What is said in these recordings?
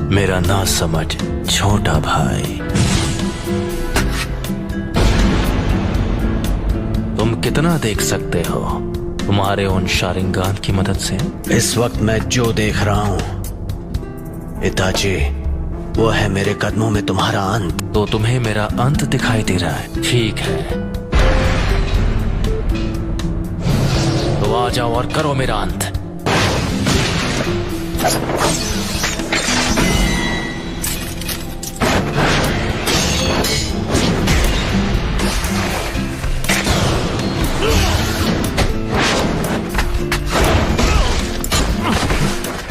मेरा ना समझ छोटा भाई। तुम कितना देख सकते हो तुम्हारे उन शारिंगान की मदद से? इस वक्त मैं जो देख रहा हूं इताची, वो है मेरे कदमों में तुम्हारा अंत। तो तुम्हें मेरा अंत दिखाई दे रहा है? ठीक है, तो आ जाओ और करो मेरा अंत।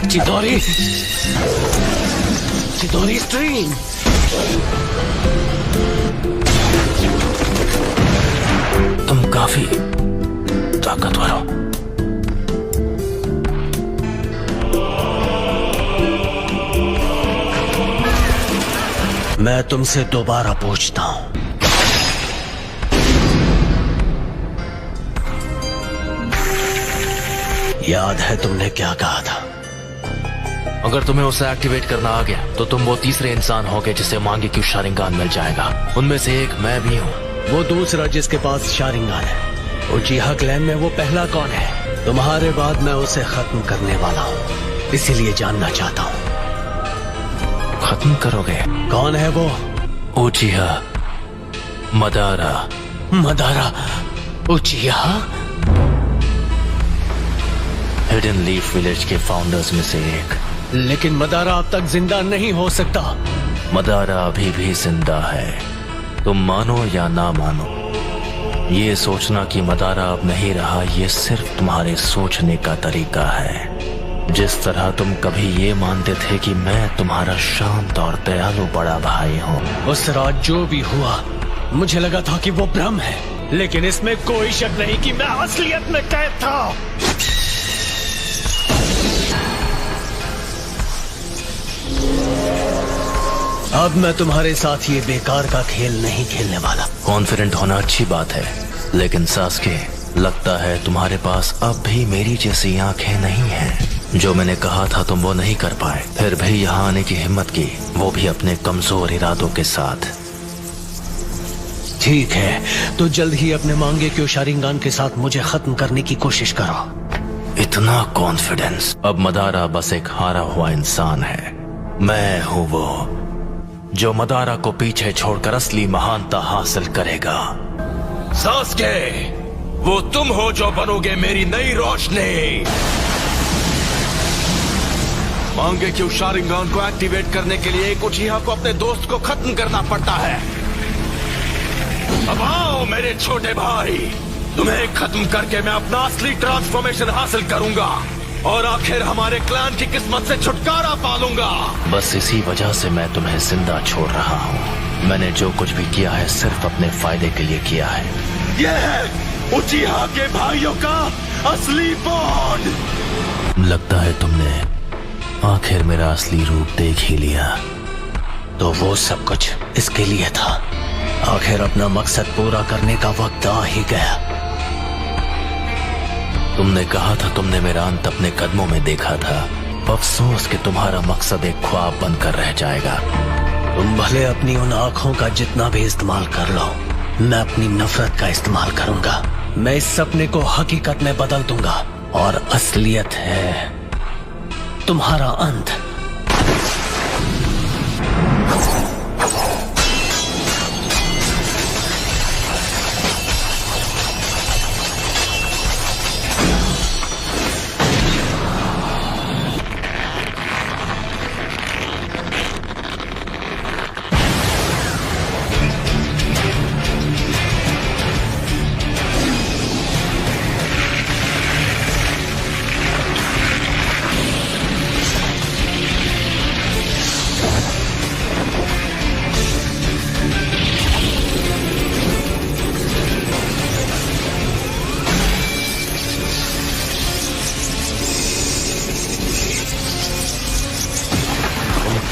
चिदोरी, चिदोरी स्ट्रीम। तुम काफी ताकतवर हो। मैं तुमसे दोबारा पूछता हूं, याद है तुमने क्या कहा था? अगर तुम्हें उसे एक्टिवेट करना आ गया तो तुम वो तीसरे इंसान होगे जिसे मांगे क्यों शारिंगान मिल जाएगा। उनमें से एक मैं भी हूँ। वो दूसरा जिसके पास शारिंगान है, उचिहा क्लैन में वो पहला कौन है? तुम्हारे बाद मैं उसे खत्म करने वाला हूँ, इसीलिए जानना चाहता हूँ। खत्म करोगे? कौन है वो? उचिहा Madara. Madara उचिहा? Hidden leaf village के फाउंडर्स में से एक। लेकिन मदारा अब तक जिंदा नहीं हो सकता। मदारा अभी भी जिंदा है, तुम मानो या ना मानो। ये सोचना कि मदारा अब नहीं रहा, ये सिर्फ तुम्हारे सोचने का तरीका है। जिस तरह तुम कभी ये मानते थे कि मैं तुम्हारा शांत और दयालु बड़ा भाई हूँ। उस रात जो भी हुआ, मुझे लगा था कि वो भ्रम है, लेकिन इसमें कोई शक नहीं कि मैं असलियत में कैद था। अब मैं तुम्हारे साथ ये बेकार का खेल नहीं खेलने वाला। कॉन्फिडेंट होना अच्छी बात है, लेकिन सास्के, लगता है तुम्हारे पास अब भी मेरी जैसी आंखें नहीं हैं। जो मैंने कहा था तुम वो नहीं कर पाए, फिर भी यहाँ आने की हिम्मत की, वो भी अपने कमजोर इरादों के साथ। ठीक है, तो जल्द ही अपने मांगे क्यों शारिंगान के साथ मुझे खत्म करने की कोशिश करो। इतना कॉन्फिडेंस? अब मदारा बस एक हारा हुआ इंसान है। मैं हूँ वो जो मदारा को पीछे छोड़कर असली महानता हासिल करेगा। सास्के, वो तुम हो जो बनोगे मेरी नई रोशनी। मांगे क्यों शारिंगान को एक्टिवेट करने के लिए एक उचिहा को अपने दोस्त को खत्म करना पड़ता है। अब आओ मेरे छोटे भाई, तुम्हें खत्म करके मैं अपना असली ट्रांसफॉर्मेशन हासिल करूंगा और आखिर हमारे क्लैन की किस्मत से छुटकारा पालूंगा। बस इसी वजह से मैं तुम्हें जिंदा छोड़ रहा हूँ। मैंने जो कुछ भी किया है सिर्फ अपने फायदे के लिए किया है। यह है उचिहा के भाइयों का असली बॉन्ड। लगता है तुमने आखिर मेरा असली रूप देख ही लिया। तो वो सब कुछ इसके लिए था। आखिर अपना मकसद पूरा करने का वक्त आ ही गया। तुमने कहा था तुमने मेरा अंत अपने कदमों में देखा था। अफसोस कि तुम्हारा मकसद एक ख्वाब बनकर रह जाएगा। तुम भले अपनी उन आंखों का जितना भी इस्तेमाल कर लो, मैं अपनी नफरत का इस्तेमाल करूंगा। मैं इस सपने को हकीकत में बदल दूंगा और असलियत है तुम्हारा अंत।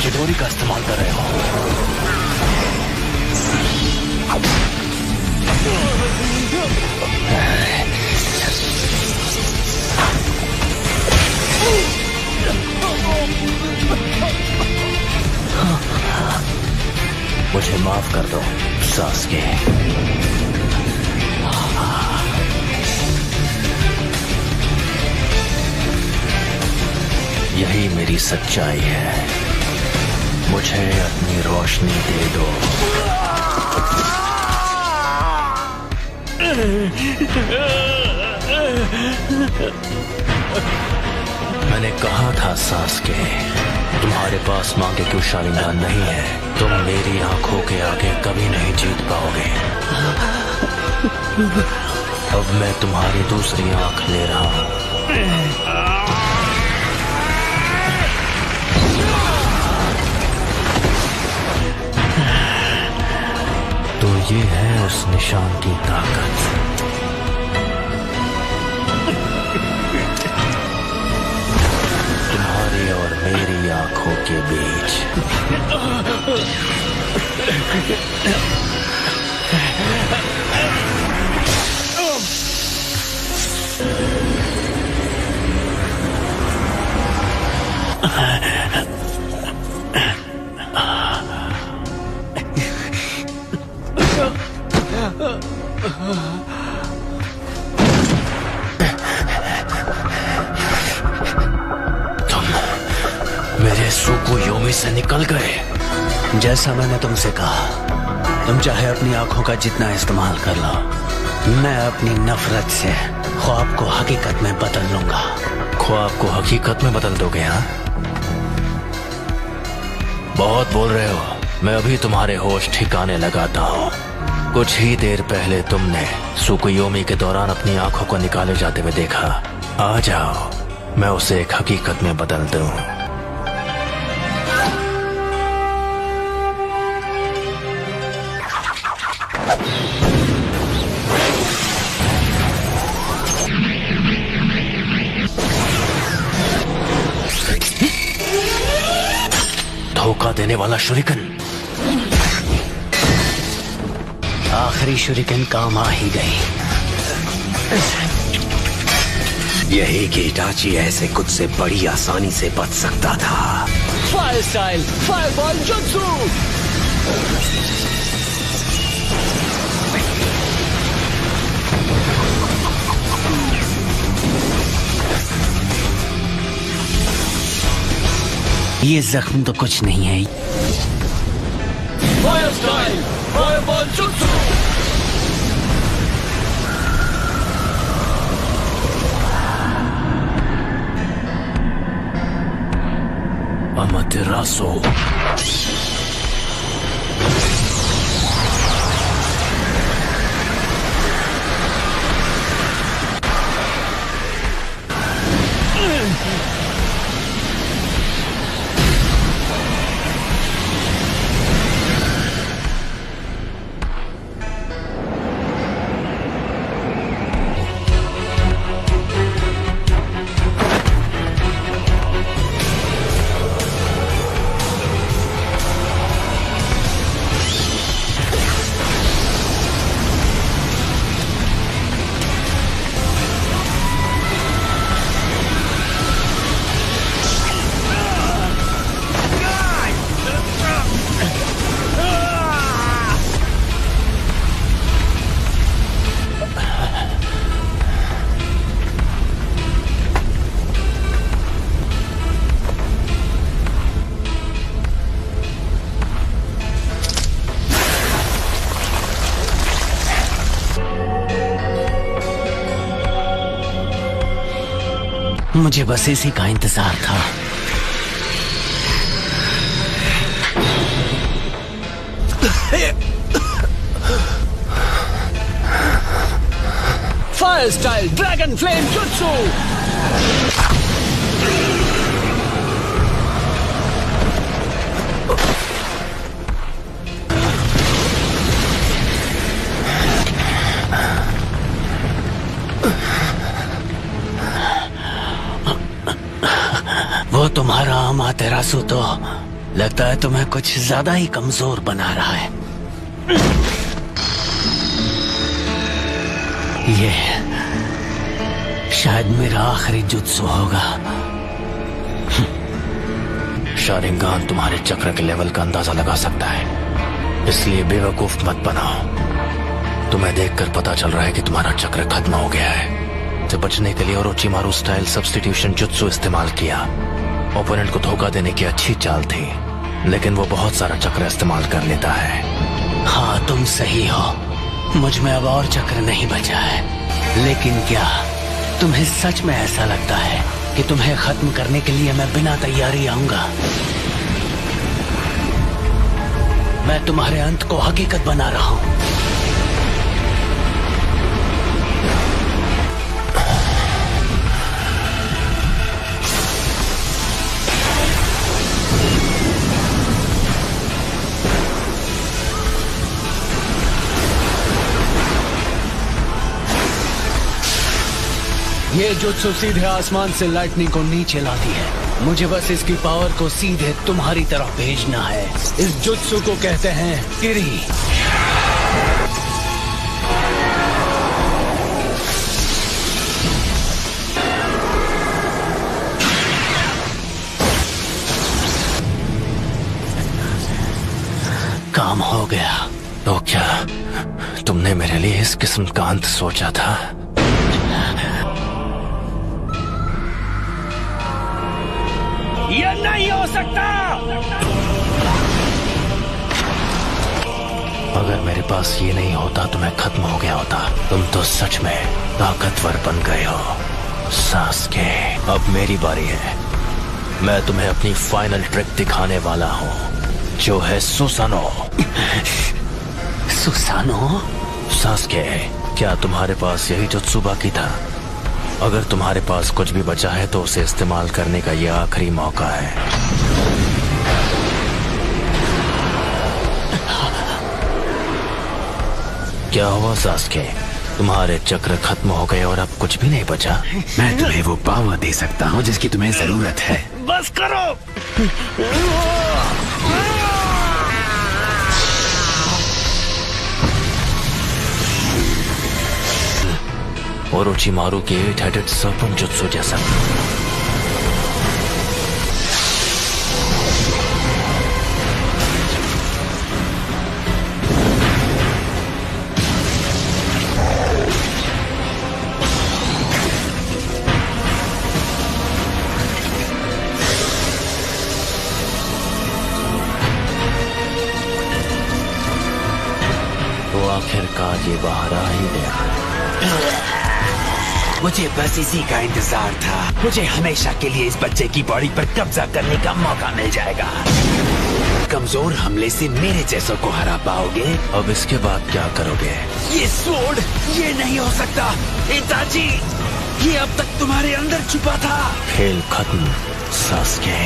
चिदोरी का इस्तेमाल कर रहे हो। मुझे माफ कर दो सास्के। यही मेरी सच्चाई है। मुझे अपनी रोशनी दे दो। मैंने कहा था सास्के, तुम्हारे पास मांगे क्यों शारिंगान नहीं है। तुम मेरी आंखों के आगे कभी नहीं जीत पाओगे। अब मैं तुम्हारी दूसरी आंख ले रहा हूं। तो ये है उस निशान की ताकत। तुम्हारी और मेरी आंखों के बीच। मेरे सुकुयोमी से निकल गए। जैसा मैंने तुमसे कहा, तुम चाहे अपनी आंखों का जितना इस्तेमाल कर लो, मैं अपनी नफरत से ख्वाब को हकीकत में बदल लूंगा। ख्वाब को हकीकत में बदल दोगे? हाँ, बहुत बोल रहे हो। मैं अभी तुम्हारे होश ठिकाने लगाता हूँ। कुछ ही देर पहले तुमने सुकुयोमी के दौरान अपनी आंखों को निकाले जाते हुए देखा। आ जाओ, मैं उसे एक हकीकत में बदल दूं। धोखा देने वाला शुरिकन। आखिरी शुरिकन काम आ ही गई। यही कि इटाची ऐसे कुछ से बड़ी आसानी से बच सकता था। फायर स्टाइल फायरबॉल जुत्सु। ये जख्म तो कुछ नहीं है। फायर स्टाइल फायरबॉल जुत्सु। अमातेरासु। मुझे बस इसी का इंतजार था। फायर स्टाइल ड्रैगन फ्लेम जुत्सु। वो तुम्हारा अमातेरासु तो लगता है तुम्हें कुछ ज्यादा ही कमजोर बना रहा है। ये शायद मेरा आखिरी जुत्सु होगा। शारिंगान तुम्हारे चक्र के लेवल का अंदाजा लगा सकता है। इसलिए बेवकूफ मत बनाओ। तुम्हें देखकर पता चल रहा है कि तुम्हारा चक्र खत्म हो गया है। तो बचने के लिए ओरोचिमारू स्टाइल सब्स्टिट्यूशन जुत्सु इस्तेमाल किया। ओपोनेंट को धोखा देने की अच्छी चाल थी, लेकिन वो बहुत सारा चक्र इस्तेमाल कर लेता है। हाँ, तुम सही हो। मुझ में अब और चक्र नहीं बचा है। लेकिन क्या तुम्हें सच में ऐसा लगता है कि तुम्हें खत्म करने के लिए मैं बिना तैयारी आऊंगा? मैं तुम्हारे अंत को हकीकत बना रहा हूं। ये जुत्सु सीधे आसमान से लाइटनिंग को नीचे लाती है। मुझे बस इसकी पावर को सीधे तुम्हारी तरफ भेजना है। इस जुत्सु को कहते हैं किरी। काम हो गया। तो क्या तुमने मेरे लिए इस किस्म का अंत सोचा था? ये नहीं हो सकता। अगर मेरे पास ये नहीं होता तो मैं खत्म हो गया होता। तुम तो सच में ताकतवर बन गए हो सास्के। अब मेरी बारी है। मैं तुम्हें अपनी फाइनल ट्रिक दिखाने वाला हूँ, जो है सुसानो। सुसानो? सास्के, क्या तुम्हारे पास यही जुत्सु बाकी था? अगर तुम्हारे पास कुछ भी बचा है तो उसे इस्तेमाल करने का यह आखिरी मौका है। क्या हुआ सास्के? तुम्हारे चक्र खत्म हो गए और अब कुछ भी नहीं बचा? मैं तुम्हें वो पावर दे सकता हूँ जिसकी तुम्हें जरूरत है। बस करो। ओरोचिमारू के 8-headed serpent जुत्सु जैसा। तो आखिरकार ये बाहर आ ही गया। मुझे बस इसी का इंतजार था। मुझे हमेशा के लिए इस बच्चे की बॉडी पर कब्जा करने का मौका मिल जाएगा। कमजोर हमले से मेरे जैसों को हरा पाओगे। अब इसके बाद क्या करोगे? ये स्वॉर्ड, ये नहीं हो सकता। इताची, ये अब तक तुम्हारे अंदर छुपा था। खेल खत्म सास्के।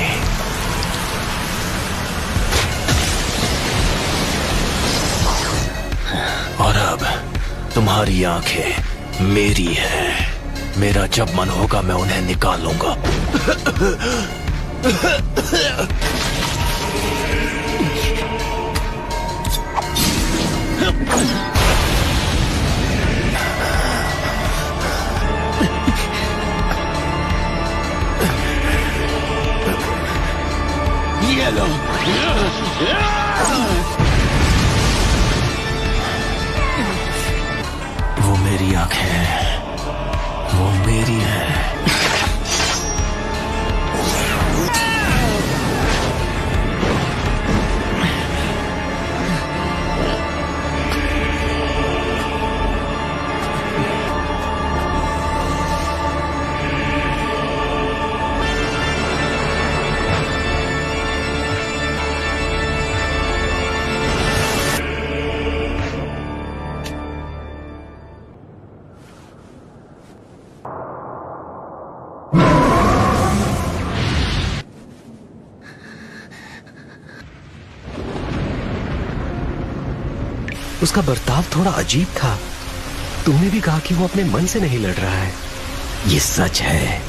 और अब तुम्हारी आंखें मेरी है। मेरा जब मन होगा मैं उन्हें निकालूंगा। ये लो। वो मेरी आंखें हैं, वो मेरी है। उसका बर्ताव थोड़ा अजीब था। तुमने भी कहा कि वो अपने मन से नहीं लड़ रहा है। ये सच है।